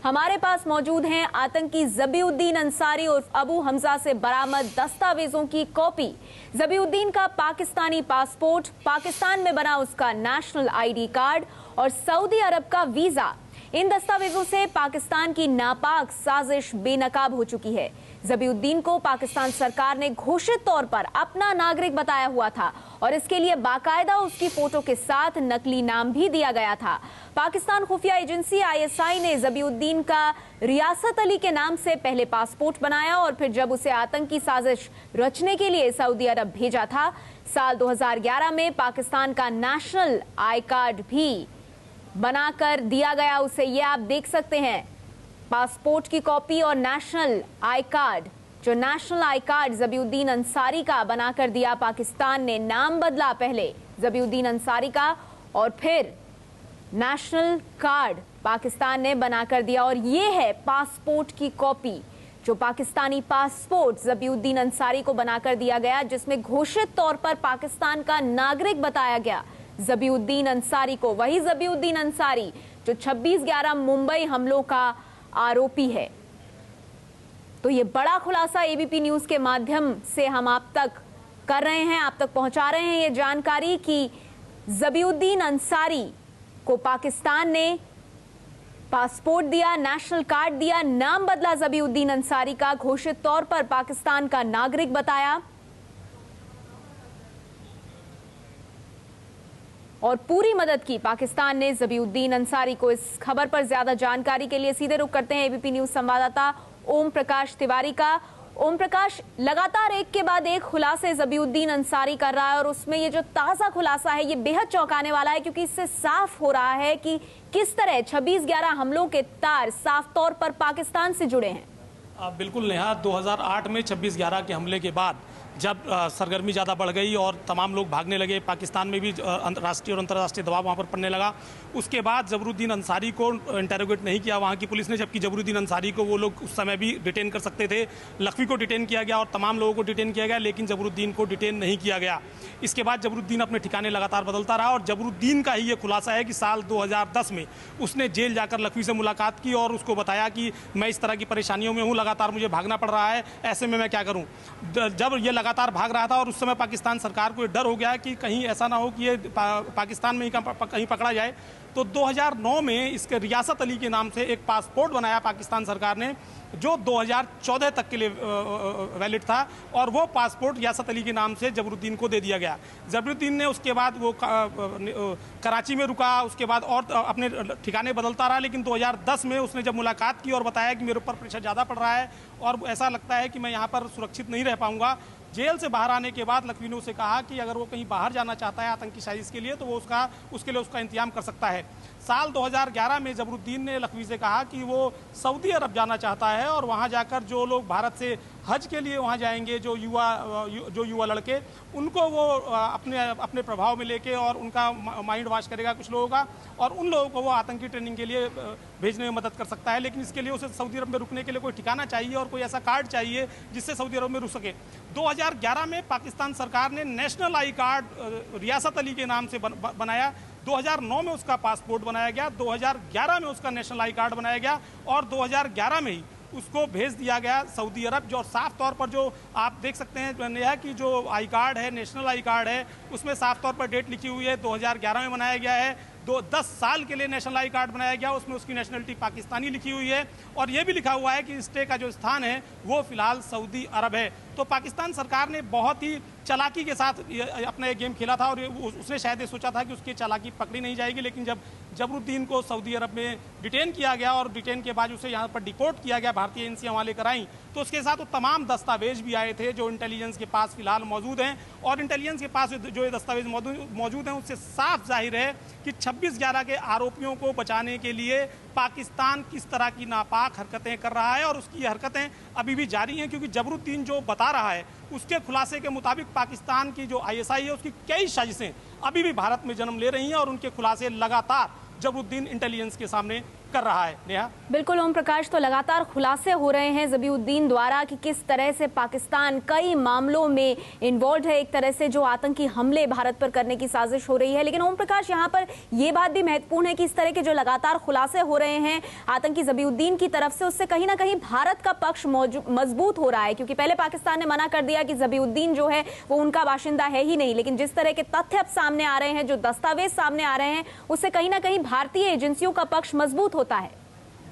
हमारे पास मौजूद हैं आतंकी ज़बीउद्दीन अंसारी उर्फ अबू हमजा से बरामद दस्तावेजों की कॉपी। ज़बीउद्दीन का पाकिस्तानी पासपोर्ट, पाकिस्तान में बना उसका नेशनल आईडी कार्ड और सऊदी अरब का वीजा। इन दस्तावेजों से पाकिस्तान की नापाक साजिश बेनकाब हो चुकी है। ज़बीउद्दीन को पाकिस्तान सरकार ने घोषित तौर पर अपना नागरिक बताया हुआ था और इसके लिए बाकायदा उसकी फोटो के साथ नकली नाम भी दिया गया था। पाकिस्तान खुफिया एजेंसी ISI ने ज़बीउद्दीन का रियासत अली के नाम से पहले पासपोर्ट बनाया और फिर जब उसे आतंकी साजिश रचने के लिए सऊदी अरब भेजा था, साल 2011 में पाकिस्तान का नेशनल आई कार्ड भी बनाकर दिया गया उसे। ये आप देख सकते हैं पासपोर्ट की कॉपी और नेशनल आई कार्ड। जो नेशनल आई कार्ड ज़बीउद्दीन अंसारी का बनाकर दिया पाकिस्तान ने, नाम बदला पहले ज़बीउद्दीन अंसारी का और फिर नेशनल कार्ड पाकिस्तान ने बनाकर दिया। और ये है पासपोर्ट की कॉपी, जो पाकिस्तानी पासपोर्ट ज़बीउद्दीन अंसारी को बनाकर दिया गया, जिसमें घोषित तौर पर पाकिस्तान का नागरिक बताया गया ज़बीउद्दीन अंसारी को। वही ज़बीउद्दीन अंसारी जो 26/11 मुंबई हमलों का आरोपी है। तो ये बड़ा खुलासा ABP न्यूज के माध्यम से हम आप तक कर रहे हैं, आप तक पहुंचा रहे हैं ये जानकारी कि ज़बीउद्दीन अंसारी को पाकिस्तान ने पासपोर्ट दिया, नेशनल कार्ड दिया, नाम बदला ज़बीउद्दीन अंसारी का, घोषित तौर पर पाकिस्तान का नागरिक बताया और पूरी मदद की पाकिस्तान ने ज़बीउद्दीन अंसारी को। इस खबर पर ज्यादा जानकारी के लिए सीधे रुख करते हैं ABP न्यूज संवाददाता ओम प्रकाश तिवारी का। ओम प्रकाश, लगातार एक के बाद एक खुलासे ज़बीउद्दीन अंसारी कर रहा है और उसमें ये जो ताज़ा खुलासा है ये बेहद चौंकाने वाला है, क्योंकि इससे साफ हो रहा है कि किस तरह 26/11 हमलों के तार साफ तौर पर पाकिस्तान से जुड़े हैं। बिल्कुल नेहा, 2008 में 26/11 के हमले के बाद जब सरगर्मी ज़्यादा बढ़ गई और तमाम लोग भागने लगे, पाकिस्तान में भी राष्ट्रीय और अंतर्राष्ट्रीय दबाव वहाँ पर पड़ने लगा। उसके बाद ज़बीउद्दीन अंसारी को इंटेरोगेट नहीं किया वहाँ की पुलिस ने, जबकि ज़बीउद्दीन अंसारी को वो लोग उस समय भी डिटेन कर सकते थे। लखवी को डिटेन किया गया और तमाम लोगों को डिटेन किया गया, लेकिन ज़बीउद्दीन को डिटेन नहीं किया गया। इसके बाद ज़बीउद्दीन अपने ठिकाने लगातार बदलता रहा और ज़बीउद्दीन का ही ये खुलासा है कि साल 2010 में उसने जेल जाकर लखवी से मुलाकात की और उसको बताया कि मैं इस तरह की परेशानियों में हूँ, लगातार मुझे भागना पड़ रहा है, ऐसे में मैं क्या करूँ। जब ये लगातार भाग रहा था और उस समय पाकिस्तान सरकार को डर हो गया कि कहीं ऐसा ना हो कि ये पाकिस्तान में ही कहीं पकड़ा जाए, तो 2009 में इसके रियासत अली के नाम से एक पासपोर्ट बनाया पाकिस्तान सरकार ने, जो 2014 तक के लिए वैलिड था और वो पासपोर्ट रियासत अली के नाम से ज़बीउद्दीन को दे दिया गया। ज़बीउद्दीन ने उसके बाद वो कराची में रुका, उसके बाद और अपने ठिकाने बदलता रहा, लेकिन 2010 में उसने जब मुलाकात की और बताया कि मेरे ऊपर प्रेशर ज़्यादा पड़ रहा है और ऐसा लगता है कि मैं यहाँ पर सुरक्षित नहीं रह पाऊँगा। जेल से बाहर आने के बाद लखवी ने उसे कहा कि अगर वो कहीं बाहर जाना चाहता है आतंकी साजिश के लिए तो वो उसके लिए उसका इंतजाम कर सकता है। साल 2011 में ज़बीउद्दीन ने लखवी से कहा कि वो सऊदी अरब जाना चाहता है और वहाँ जाकर जो लोग भारत से हज के लिए वहाँ जाएंगे, जो युवा लड़के, उनको वो अपने प्रभाव में लेके और उनका माइंड वॉश करेगा कुछ लोगों का और उन लोगों को वो आतंकी ट्रेनिंग के लिए भेजने में मदद कर सकता है। लेकिन इसके लिए उसे सऊदी अरब में रुकने के लिए कोई ठिकाना चाहिए और कोई ऐसा कार्ड चाहिए जिससे सऊदी अरब में रुक सके। 2011 में पाकिस्तान सरकार ने नेशनल आई कार्ड रियासत अली के नाम से बनाया। 2009 में उसका पासपोर्ट बनाया गया, 2011 में उसका नेशनल आई कार्ड बनाया गया और 2011 में ही उसको भेज दिया गया सऊदी अरब। जो साफ तौर पर जो आप देख सकते हैं नेहा कि जो आई कार्ड है, नेशनल आई कार्ड है, उसमें साफ तौर पर डेट लिखी हुई है, 2011 में बनाया गया है। 10 साल के लिए नेशनल आई कार्ड बनाया गया, उसमें उसकी नेशनलिटी पाकिस्तानी लिखी हुई है और ये भी लिखा हुआ है कि स्टे का जो स्थान है वो फिलहाल सऊदी अरब है। तो पाकिस्तान सरकार ने बहुत ही चालाकी के साथ अपना एक गेम खेला था और उसने शायद ये सोचा था कि उसकी चालाकी पकड़ी नहीं जाएगी, लेकिन जब ज़बीउद्दीन को सऊदी अरब में डिटेन किया गया और डिटेन के बाद उसे यहाँ पर डिपोर्ट किया गया, भारतीय एजेंसियाँ हवाले कराई, तो उसके साथ वो तमाम दस्तावेज भी आए थे जो इंटेलिजेंस के पास फिलहाल मौजूद हैं और इंटेलिजेंस के पास जो ये दस्तावेज मौजूद हैं उससे साफ जाहिर है कि 26/11 के आरोपियों को बचाने के लिए पाकिस्तान किस तरह की नापाक हरकतें कर रहा है और उसकी हरकतें अभी भी जारी हैं, क्योंकि ज़बीउद्दीन जो बता रहा है उसके खुलासे के मुताबिक पाकिस्तान की जो ISI है उसकी कई साजिशें अभी भी भारत में जन्म ले रही हैं और उनके खुलासे लगातार ज़बीउद्दीन इंटेलिजेंस के सामने कर रहा है। नेहा, बिल्कुल ओम प्रकाश, तो लगातार खुलासे हो रहे हैं ज़बीउद्दीन द्वारा कि किस तरह से पाकिस्तान कई मामलों में इन्वॉल्व है, एक तरह से जो आतंकी हमले भारत पर करने की साजिश हो रही है। लेकिन ओम प्रकाश, यहाँ पर यह बात भी महत्वपूर्ण है कि इस तरह के जो लगातार खुलासे हो रहे हैं आतंकी ज़बीउद्दीन की तरफ से, उससे कहीं ना कहीं भारत का पक्ष मजबूत हो रहा है, क्योंकि पहले पाकिस्तान ने मना कर दिया कि ज़बीउद्दीन जो है वो उनका बाशिंदा है ही नहीं। लेकिन जिस तरह के तथ्य अब सामने आ रहे हैं, जो दस्तावेज सामने आ रहे हैं, उससे कहीं ना कहीं भारतीय एजेंसियों का पक्ष मजबूत होता है।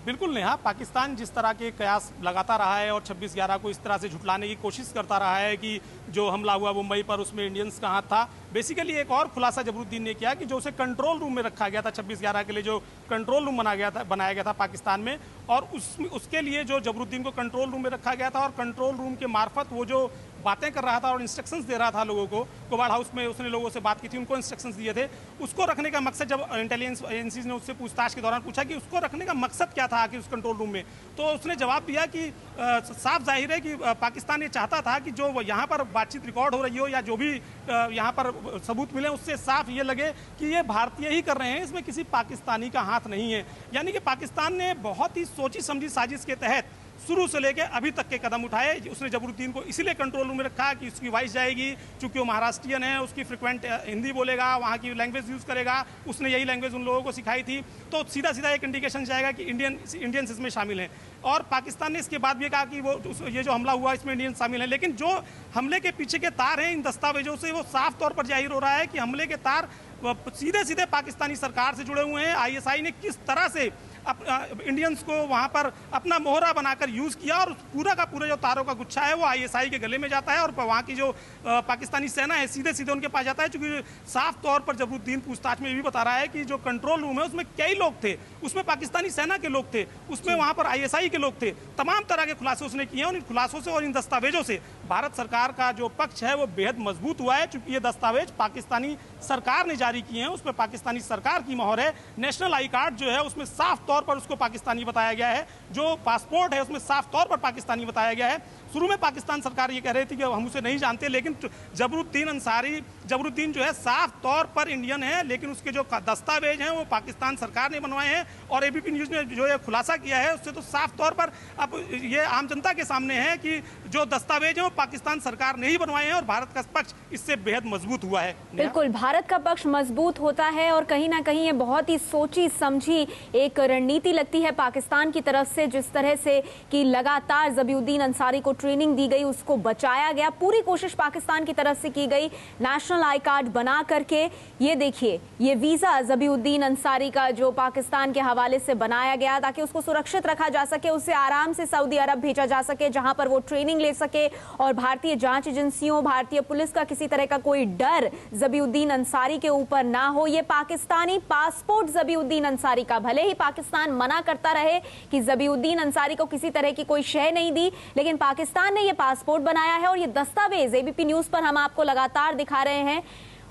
बिल्कुल नेहा, पाकिस्तान जिस तरह के कयास लगाता रहा है और 26/11 को इस तरह से झुठलाने की कोशिश करता रहा है कि जो हमला हुआ मुंबई पर उसमें इंडियंस का हाथ था। बेसिकली एक और खुलासा ज़बीउद्दीन ने किया कि जो उसे कंट्रोल रूम में रखा गया था 26/11 के लिए, जो कंट्रोल रूम बनाया गया था पाकिस्तान में, और उसके लिए जो ज़बीउद्दीन को कंट्रोल रूम में रखा गया था और कंट्रोल रूम के मार्फत वो जो बातें कर रहा था और इंस्ट्रक्शंस दे रहा था लोगों को, कोबाड़ हाउस में उसने लोगों से बात की थी, उनको इंस्ट्रक्शंस दिए थे, उसको रखने का मकसद, जब इंटेलिजेंस एजेंसीज ने उससे पूछताछ के दौरान पूछा कि उसको रखने का मकसद क्या था आखिर उस कंट्रोल रूम में, तो उसने जवाब दिया कि साफ जाहिर है कि पाकिस्तान ये चाहता था कि जो यहाँ पर बातचीत रिकॉर्ड हो रही हो या जो भी यहाँ पर सबूत मिले, उससे साफ ये लगे कि ये भारतीय ही कर रहे हैं, इसमें किसी पाकिस्तानी का हाथ नहीं है। यानी कि पाकिस्तान ने बहुत ही सोची समझी साजिश के तहत शुरू से लेकर अभी तक के कदम उठाए। उसने ज़बीउद्दीन को इसीलिए कंट्रोल रूम में रखा कि उसकी वॉइस जाएगी, चूंकि वो महाराष्ट्रियन है, उसकी फ्रिक्वेंट हिंदी बोलेगा, वहाँ की लैंग्वेज यूज़ करेगा, उसने यही लैंग्वेज उन लोगों को सिखाई थी, तो सीधा सीधा एक इंडिकेशन जाएगा कि इंडियंस इसमें शामिल हैं। और पाकिस्तान ने इसके बाद भी कहा कि वो ये जो हमला हुआ इसमें इंडियन शामिल हैं, लेकिन जो हमले के पीछे के तार हैं इन दस्तावेजों से वो साफ तौर पर जाहिर हो रहा है कि हमले के तार सीधे सीधे पाकिस्तानी सरकार से जुड़े हुए हैं। आईएसआई ने किस तरह से इंडियंस को वहां पर अपना मोहरा बनाकर यूज किया, और पूरा का पूरा जो तारों का गुच्छा है वो आईएसआई के गले में जाता है और वहां की जो पाकिस्तानी सेना है सीधे सीधे उनके पास जाता है। क्योंकि साफ तौर पर ज़बीउद्दीन पूछताछ में भी बता रहा है कि जो कंट्रोल रूम है उसमें कई लोग थे, उसमें पाकिस्तानी सेना के लोग थे, उसमें वहां पर आईएसआई के लोग थे। तमाम तरह के खुलासे उसने किए हैं, और इन खुलासों से और इन दस्तावेजों से भारत सरकार का जो पक्ष है वो बेहद मजबूत हुआ है। चूंकि ये दस्तावेज पाकिस्तानी सरकार ने जारी किए हैं, उसमें पाकिस्तानी सरकार की मोहर है। नेशनल आई कार्ड जो है उसमें साफ तौर पर उसको पाकिस्तानी बताया गया है, जो पासपोर्ट है उसमें साफ तौर पर पाकिस्तानी बताया गया है। शुरू में पाकिस्तान सरकार ये कह रही थी कि हम उसे नहीं जानते, लेकिन ज़बीउद्दीन जो है साफ तौर पर इंडियन है, लेकिन उसके जो दस्तावेज हैं वो पाकिस्तान सरकार ने बनवाए हैं। और एबीपी न्यूज़ ने जो ये खुलासा किया है उससे तो साफ तौर पर अब ये आम जनता के सामने है कि जो दस्तावेज हैं वो पाकिस्तान सरकार ने ही बनवाए हैं, और भारत का पक्ष इससे बेहद मजबूत हुआ है। बिल्कुल, भारत का पक्ष मजबूत होता है, और कहीं ना कहीं ये बहुत ही सोची समझी एक रणनीति लगती है पाकिस्तान की तरफ से, जिस तरह से कि लगातार ज़बीउद्दीन अंसारी को ट्रेनिंग दी गई, उसको बचाया गया, पूरी कोशिश पाकिस्तान की तरफ से की गई नेशनल आई कार्ड बना करके। ये देखिए, ये वीजा ज़बीउद्दीन अंसारी का जो पाकिस्तान के हवाले से बनाया गया ताकि उसको सुरक्षित रखा जा सके, उसे आराम से सऊदी अरब भेजा जा सके, जहां पर वो ट्रेनिंग ले सके, और भारतीय जांच एजेंसियों, भारतीय पुलिस का किसी तरह का कोई डर ज़बीउद्दीन अंसारी के ऊपर ना हो। ये पाकिस्तानी पासपोर्ट ज़बीउद्दीन अंसारी का, भले ही पाकिस्तान मना करता रहे कि ज़बीउद्दीन अंसारी को किसी तरह की कोई शय नहीं दी, लेकिन पाकिस्तान ने ये पासपोर्ट बनाया है। और ये दस्तावेज एबीपी न्यूज़ पर हम आपको लगातार दिखा रहे हैं।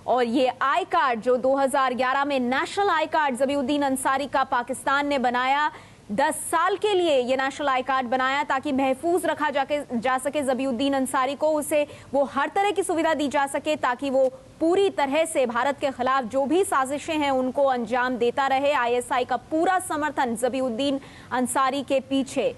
और ये आई कार्ड जो 2011 में नेशनल आई कार्ड ज़बीउद्दीन अंसारी का पाकिस्तान ने बनाया, 10 साल के लिए ये नेशनल आई कार्ड बनाया ताकि महफूज रखा जा सके ज़बीउद्दीन अंसारी को, उसे वो हर तरह की सुविधा दी जा सके ताकि वो पूरी तरह से भारत के खिलाफ जो भी साजिशें हैं उनको अंजाम देता रहे। आईएसआई का पूरा समर्थन ज़बीउद्दीन अंसारी के पीछे